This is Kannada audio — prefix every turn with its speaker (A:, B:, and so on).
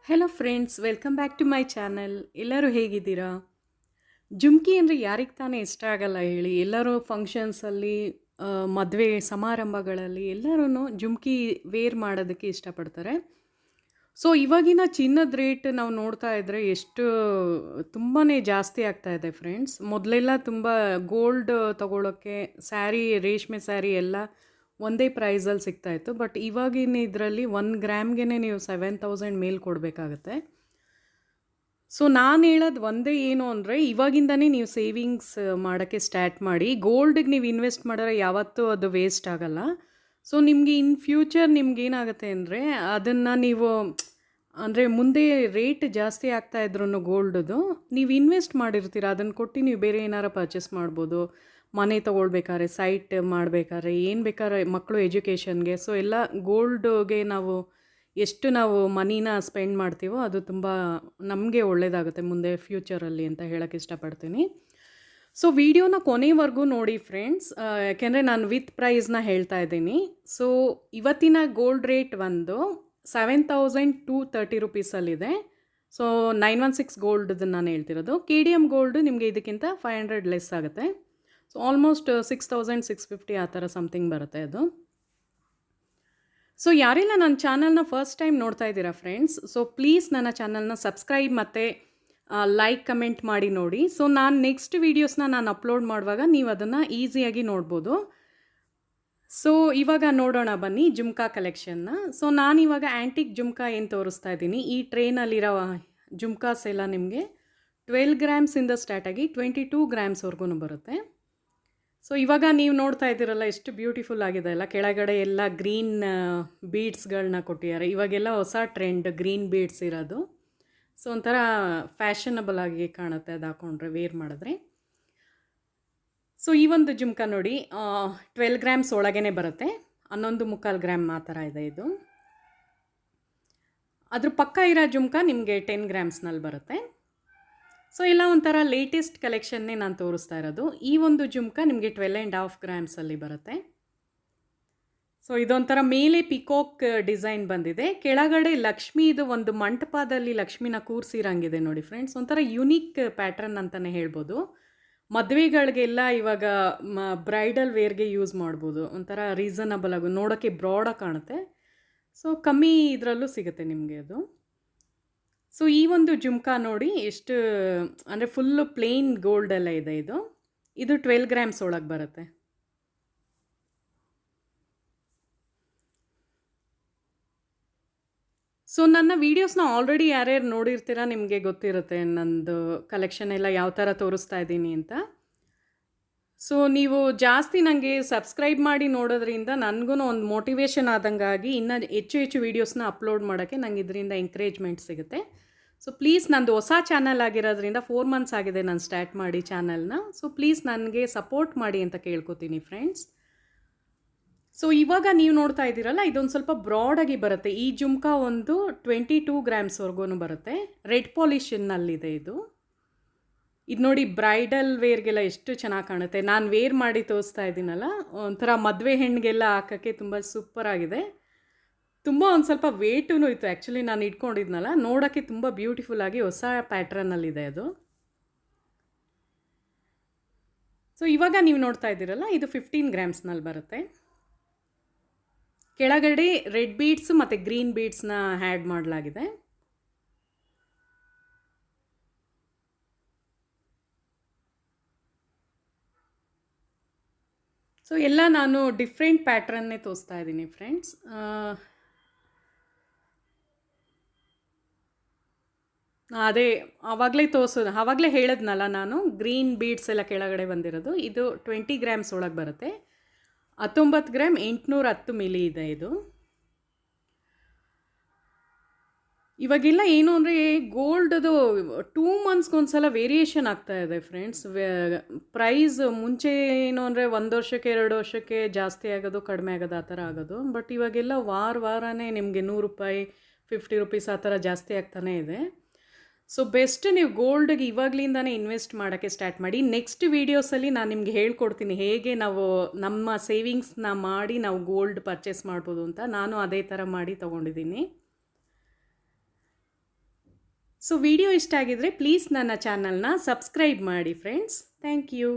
A: Hello friends, welcome back to my channel. ಎಲ್ಲರೂ ಹೇಗಿದ್ದೀರಾ? ಜುಮ್ಕಿ ಅಂದರೆ ಯಾರಿಗೆ ತಾನೇ ಇಷ್ಟ ಆಗಲ್ಲ ಹೇಳಿ. ಎಲ್ಲರೂ ಫಂಕ್ಷನ್ಸಲ್ಲಿ, ಮದುವೆ ಸಮಾರಂಭಗಳಲ್ಲಿ ಎಲ್ಲರೂ ಜುಮ್ಕಿ ವೇರ್ ಮಾಡೋದಕ್ಕೆ ಇಷ್ಟಪಡ್ತಾರೆ. ಸೊ ಇವಾಗಿನ ಚಿನ್ನದ ರೇಟ್ ನಾವು ನೋಡ್ತಾ ಇದ್ದರೆ ಎಷ್ಟು ತುಂಬಾ ಜಾಸ್ತಿ ಆಗ್ತಾ ಇದೆ ಫ್ರೆಂಡ್ಸ್. ಮೊದಲೆಲ್ಲ ತುಂಬ ಗೋಲ್ಡ್ ತಗೊಳ್ಳೋಕ್ಕೆ ಸ್ಯಾರಿ, ರೇಷ್ಮೆ ಸ್ಯಾರಿ ಎಲ್ಲ ಒಂದೇ ಪ್ರೈಸಲ್ಲಿ ಸಿಗ್ತಾಯಿತ್ತು. ಬಟ್ ಇವಾಗಿನ ಇದರಲ್ಲಿ 1 ಗ್ರಾಮ್ಗೆ ನೀವು 7,000 ಮೇಲೆ ಕೊಡಬೇಕಾಗತ್ತೆ. ಸೊ ನಾನು ಹೇಳೋದು ಒಂದೇ ಏನು ಅಂದರೆ, ಇವಾಗಿಂದನೇ ನೀವು ಸೇವಿಂಗ್ಸ್ ಮಾಡೋಕ್ಕೆ ಸ್ಟಾರ್ಟ್ ಮಾಡಿ. ಗೋಲ್ಡಿಗೆ ನೀವು ಇನ್ವೆಸ್ಟ್ ಮಾಡಿದ್ರೆ ಯಾವತ್ತೂ ಅದು ವೇಸ್ಟ್ ಆಗಲ್ಲ. ಸೊ ನಿಮಗೆ ಇನ್ ಫ್ಯೂಚರ್ ನಿಮ್ಗೇನಾಗುತ್ತೆ ಅಂದರೆ, ಅದನ್ನು ನೀವು ಅಂದರೆ ಮುಂದೆ ರೇಟ್ ಜಾಸ್ತಿ ಆಗ್ತಾ ಇದ್ರೂ ಗೋಲ್ಡ್ದು ನೀವು ಇನ್ವೆಸ್ಟ್ ಮಾಡಿರ್ತೀರ, ಅದನ್ನು ಕೊಟ್ಟು ನೀವು ಬೇರೆ ಏನಾರು ಪರ್ಚೇಸ್ ಮಾಡ್ಬೋದು. ಮನೆ ತೊಗೊಳ್ಬೇಕಾದ್ರೆ, ಸೈಟ್ ಮಾಡಬೇಕಾದ್ರೆ, ಏನು ಬೇಕಾದ್ರೆ ಮಕ್ಕಳು ಎಜುಕೇಷನ್ಗೆ. ಸೊ ಎಲ್ಲ ಗೋಲ್ಡ್ಗೆ ಎಷ್ಟು ನಾವು ಮನಿನ ಸ್ಪೆಂಡ್ ಮಾಡ್ತೀವೋ ಅದು ತುಂಬ ನಮಗೆ ಒಳ್ಳೆಯದಾಗುತ್ತೆ ಮುಂದೆ ಫ್ಯೂಚರಲ್ಲಿ ಅಂತ ಹೇಳೋಕ್ಕೆ ಇಷ್ಟಪಡ್ತೀನಿ. ಸೊ ವಿಡಿಯೋನ ಕೊನೆವರೆಗೂ ನೋಡಿ ಫ್ರೆಂಡ್ಸ್, ಯಾಕೆಂದರೆ ನಾನು ವಿತ್ ಪ್ರೈಸ್ನ ಹೇಳ್ತಾ ಇದ್ದೀನಿ. ಸೊ ಇವತ್ತಿನ ಗೋಲ್ಡ್ ರೇಟ್ ಒಂದು 7,230 ರುಪೀಸಲ್ಲಿದೆ. ಸೊ 916 ಗೋಲ್ಡ್ದು ನಾನು ಹೇಳ್ತಿರೋದು. KDM ಗೋಲ್ಡು ನಿಮಗೆ ಇದಕ್ಕಿಂತ 500 ಲೆಸ್ ಆಗುತ್ತೆ. ಸೊ ಆಲ್ಮೋಸ್ಟ್ 6,650 ಆ ಥರ ಸಮಥಿಂಗ್ ಬರುತ್ತೆ ಅದು. ಸೊ ಯಾರೆಲ್ಲ ನನ್ನ ಚಾನಲ್ನ ಫಸ್ಟ್ ಟೈಮ್ ನೋಡ್ತಾ ಇದ್ದೀರಾ ಫ್ರೆಂಡ್ಸ್, ಸೊ ಪ್ಲೀಸ್ ನನ್ನ ಚಾನಲ್ನ ಸಬ್ಸ್ಕ್ರೈಬ್ ಮತ್ತು ಲೈಕ್ ಕಮೆಂಟ್ ಮಾಡಿ ನೋಡಿ. ಸೊ ನಾನು ನೆಕ್ಸ್ಟ್ ವೀಡಿಯೋಸ್ನ ನಾನು ಅಪ್ಲೋಡ್ ಮಾಡುವಾಗ ನೀವು ಅದನ್ನು ಈಸಿಯಾಗಿ ನೋಡ್ಬೋದು. ಸೊ ಇವಾಗ ನೋಡೋಣ ಬನ್ನಿ ಜುಮ್ಕಾ ಕಲೆಕ್ಷನ್ನ. ಸೊ ನಾನಿವಾಗ ಆ್ಯಂಟಿಕ್ ಜುಮ್ಕಾ ಏನು ತೋರಿಸ್ತಾ ಇದ್ದೀನಿ, ಈ ಟ್ರೇನಲ್ಲಿರೋ ಜುಮ್ಕಾಸ್ ಎಲ್ಲ ನಿಮಗೆ 12 ಗ್ರಾಮ್ಸಿಂದ ಸ್ಟಾರ್ಟ್ ಆಗಿ 22 ಗ್ರಾಮ್ಸ್ವರೆಗೂ ಬರುತ್ತೆ. ಸೊ ಇವಾಗ ನೀವು ನೋಡ್ತಾ ಇದ್ದೀರಲ್ಲ ಎಷ್ಟು ಬ್ಯೂಟಿಫುಲ್ ಆಗಿದೆ ಅಲ್ಲ. ಕೆಳಗಡೆ ಎಲ್ಲ ಗ್ರೀನ್ ಬೀಡ್ಸ್ಗಳನ್ನ ಕೊಟ್ಟಿದ್ದಾರೆ. ಇವಾಗೆಲ್ಲ ಹೊಸ ಟ್ರೆಂಡ್ ಗ್ರೀನ್ ಬೀಡ್ಸ್ ಇರೋದು. ಸೊ ಒಂಥರ ಫ್ಯಾಷನಬಲ್ ಆಗಿ ಕಾಣುತ್ತೆ ಅದು ಹಾಕೊಂಡ್ರೆ, ವೇರ್ ಮಾಡಿದ್ರೆ. ಸೊ ಈ ಒಂದು ಜುಮ್ಕಾ ನೋಡಿ 12 ಗ್ರಾಮ್ಸ್ ಒಳಗೇ ಬರುತ್ತೆ. 11.25 ಗ್ರಾಮ್ ಆ ಥರ ಇದೆ ಇದು. ಅದ್ರ ಪಕ್ಕ ಇರೋ ಜುಮ್ಕಾ ನಿಮಗೆ 10 ಗ್ರಾಮ್ಸ್ನಲ್ಲಿ ಬರುತ್ತೆ. ಸೊ ಎಲ್ಲ ಒಂಥರ ಲೇಟೆಸ್ಟ್ ಕಲೆಕ್ಷನ್ನೇ ನಾನು ತೋರಿಸ್ತಾ ಇರೋದು. ಈ ಒಂದು ಜುಮ್ಕಾ ನಿಮಗೆ 12.5 ಗ್ರಾಮ್ಸಲ್ಲಿ ಬರುತ್ತೆ. ಸೊ ಇದೊಂಥರ ಮೇಲೆ ಪಿಕಾಕ್ ಡಿಸೈನ್ ಬಂದಿದೆ, ಕೆಳಗಡೆ ಲಕ್ಷ್ಮೀದು ಒಂದು ಮಂಟಪದಲ್ಲಿ ಲಕ್ಷ್ಮಿನ ಕೂರಿಸಿರಂಗಿದೆ ನೋಡಿ ಫ್ರೆಂಡ್ಸ್. ಒಂಥರ ಯುನೀಕ್ ಪ್ಯಾಟ್ರನ್ ಅಂತಲೇ ಹೇಳ್ಬೋದು. ಮದುವೆಗಳಿಗೆಲ್ಲ ಇವಾಗ ಬ್ರೈಡಲ್ ವೇರ್ಗೆ ಯೂಸ್ ಮಾಡ್ಬೋದು. ಒಂಥರ ರೀಸನಬಲ್ ಆಗಿ ನೋಡೋಕ್ಕೆ ಬ್ರಾಡಾಗಿ ಕಾಣುತ್ತೆ. ಸೊ ಕಮ್ಮಿ ಇದರಲ್ಲೂ ಸಿಗುತ್ತೆ ನಿಮಗೆ ಅದು. ಸೊ ಈ ಒಂದು ಜುಮ್ಕಾ ನೋಡಿ ಎಷ್ಟು ಅಂದರೆ ಫುಲ್ಲು ಪ್ಲೇನ್ ಗೋಲ್ಡೆಲ್ಲ ಇದೆ. ಇದು 12 ಗ್ರಾಮ್ಸ್ ಒಳಗೆ ಬರುತ್ತೆ. ಸೊ ನನ್ನ ವೀಡಿಯೋಸ್ನ ಆಲ್ರೆಡಿ ಯಾರ್ಯಾರು ನೋಡಿರ್ತೀರ ನಿಮಗೆ ಗೊತ್ತಿರುತ್ತೆ ನಂದು ಕಲೆಕ್ಷನ್ ಎಲ್ಲ ಯಾವ ಥರ ತೋರಿಸ್ತಾ ಇದ್ದೀನಿ ಅಂತ. ಸೊ ನೀವು ಜಾಸ್ತಿ ನನಗೆ ಸಬ್ಸ್ಕ್ರೈಬ್ ಮಾಡಿ ನೋಡೋದ್ರಿಂದ ನನಗೂ ಒಂದು ಮೋಟಿವೇಶನ್ ಆದಂಗಾಗಿ ಇನ್ನೂ ಹೆಚ್ಚು ವೀಡಿಯೋಸ್ನ ಅಪ್ಲೋಡ್ ಮಾಡೋಕ್ಕೆ ನಂಗೆ ಇದರಿಂದ ಎಂಕರೇಜ್ಮೆಂಟ್ ಸಿಗುತ್ತೆ. ಸೊ ಪ್ಲೀಸ್, ನಂದು ಹೊಸ ಚಾನಲ್ ಆಗಿರೋದ್ರಿಂದ 4 ಮಂತ್ಸ್ ಆಗಿದೆ ನಾನು ಸ್ಟಾರ್ಟ್ ಮಾಡಿ ಚಾನಲ್ನ. ಸೊ ಪ್ಲೀಸ್ ನನಗೆ ಸಪೋರ್ಟ್ ಮಾಡಿ ಅಂತ ಕೇಳ್ಕೊತೀನಿ ಫ್ರೆಂಡ್ಸ್. ಸೊ ಇವಾಗ ನೀವು ನೋಡ್ತಾ ಇದ್ದೀರಲ್ಲ, ಇದೊಂದು ಸ್ವಲ್ಪ ಬ್ರಾಡಾಗಿ ಬರುತ್ತೆ. ಈ ಜುಮ್ಕಾ ಒಂದು 22 ಗ್ರಾಮ್ಸ್ವರೆಗೂ ಬರುತ್ತೆ. ರೆಡ್ ಪಾಲಿಷನ್ನಲ್ಲಿದೆ ಇದು ನೋಡಿ. ಬ್ರೈಡಲ್ ವೇರ್ಗೆಲ್ಲ ಎಷ್ಟು ಚೆನ್ನಾಗಿ ಕಾಣುತ್ತೆ. ನಾನು ವೇರ್ ಮಾಡಿ ತೋರಿಸ್ತಾ ಇದ್ದೀನಲ್ಲ, ಒಂಥರ ಮದುವೆ ಹೆಣ್ಣಿಗೆಲ್ಲ ಹಾಕೋಕ್ಕೆ ತುಂಬ ಸೂಪರಾಗಿದೆ. ತುಂಬ ಒಂದು ಸ್ವಲ್ಪ ವೇಟೂ ಇತ್ತು ಆ್ಯಕ್ಚುಲಿ. ನಾನು ಇಟ್ಕೊಂಡಿದ್ನಲ್ಲ, ನೋಡೋಕ್ಕೆ ತುಂಬ ಬ್ಯೂಟಿಫುಲ್ಲಾಗಿ ಹೊಸ ಪ್ಯಾಟ್ರನ್ನಲ್ಲಿದೆ ಅದು. ಸೊ ಇವಾಗ ನೀವು ನೋಡ್ತಾ ಇದ್ದೀರಲ್ಲ, ಇದು 15 ಗ್ರಾಮ್ಸ್ನಲ್ಲಿ ಬರುತ್ತೆ. ಕೆಳಗಡೆ ರೆಡ್ ಬೀಡ್ಸ್ ಮತ್ತು ಗ್ರೀನ್ ಬೀಡ್ಸ್ನ ಆ್ಯಡ್ ಮಾಡಲಾಗಿದೆ. ಸೊ ಎಲ್ಲ ನಾನು ಡಿಫ್ರೆಂಟ್ ಪ್ಯಾಟ್ರನ್ನೇ ತೋರಿಸ್ತಾ ಇದ್ದೀನಿ ಫ್ರೆಂಡ್ಸ್. ಅದೇ ಆವಾಗಲೇ ಹೇಳಿದ್ನಲ್ಲ ನಾನು, ಗ್ರೀನ್ ಬೀಡ್ಸ್ ಎಲ್ಲ ಕೆಳಗಡೆ ಬಂದಿರೋದು. ಇದು 20 ಗ್ರಾಮ್ಸ್ ಒಳಗೆ ಬರುತ್ತೆ. 19 ಗ್ರಾಮ್ 810 ಮಿಲಿ ಇದೆ ಇದು. ಇವಾಗೆಲ್ಲ ಏನು ಅಂದರೆ ಗೋಲ್ಡ್ದು 2 ಮಂತ್ಸ್ಗೊಂದ್ಸಲ ವೇರಿಯೇಷನ್ ಆಗ್ತಾ ಇದೆ ಫ್ರೆಂಡ್ಸ್. ಪ್ರೈಸ್ ಮುಂಚೆ ಏನು ಅಂದರೆ 1 ವರ್ಷಕ್ಕೆ 2 ವರ್ಷಕ್ಕೆ ಜಾಸ್ತಿ ಆಗೋದು, ಕಡಿಮೆ ಆಗೋದು, ಆ ಥರ ಆಗೋದು. ಬಟ್ ಇವಾಗೆಲ್ಲ ವಾರನೇ ನಿಮಗೆ 100 ರೂಪಾಯಿ 50 ರುಪೀಸ್ ಆ ಥರ ಜಾಸ್ತಿ ಆಗ್ತಾನೇ ಇದೆ. ಸೊ ಬೆಸ್ಟ್ ನೀವು ಗೋಲ್ಡ್ಗೆ ಇವಾಗಲಿಂದನೇ ಇನ್ವೆಸ್ಟ್ ಮಾಡೋಕ್ಕೆ ಸ್ಟಾರ್ಟ್ ಮಾಡಿ. ನೆಕ್ಸ್ಟ್ ವೀಡಿಯೋಸಲ್ಲಿ ನಾನು ನಿಮಗೆ ಹೇಳ್ಕೊಡ್ತೀನಿ ಹೇಗೆ ನಾವು ನಮ್ಮ ಸೇವಿಂಗ್ಸ್ನ ಮಾಡಿ ನಾವು ಗೋಲ್ಡ್ ಪರ್ಚೇಸ್ ಮಾಡ್ಬೋದು ಅಂತ. ನಾನು ಅದೇ ಥರ ಮಾಡಿ ತೊಗೊಂಡಿದ್ದೀನಿ. ಸೊ ವಿಡಿಯೋ ಇಷ್ಟ ಆಗಿದ್ರೆ ಪ್ಲೀಸ್ ನನ್ನ ಚಾನಲ್ನ ಸಬ್ಸ್ಕ್ರೈಬ್ ಮಾಡಿ ಫ್ರೆಂಡ್ಸ್. Thank you.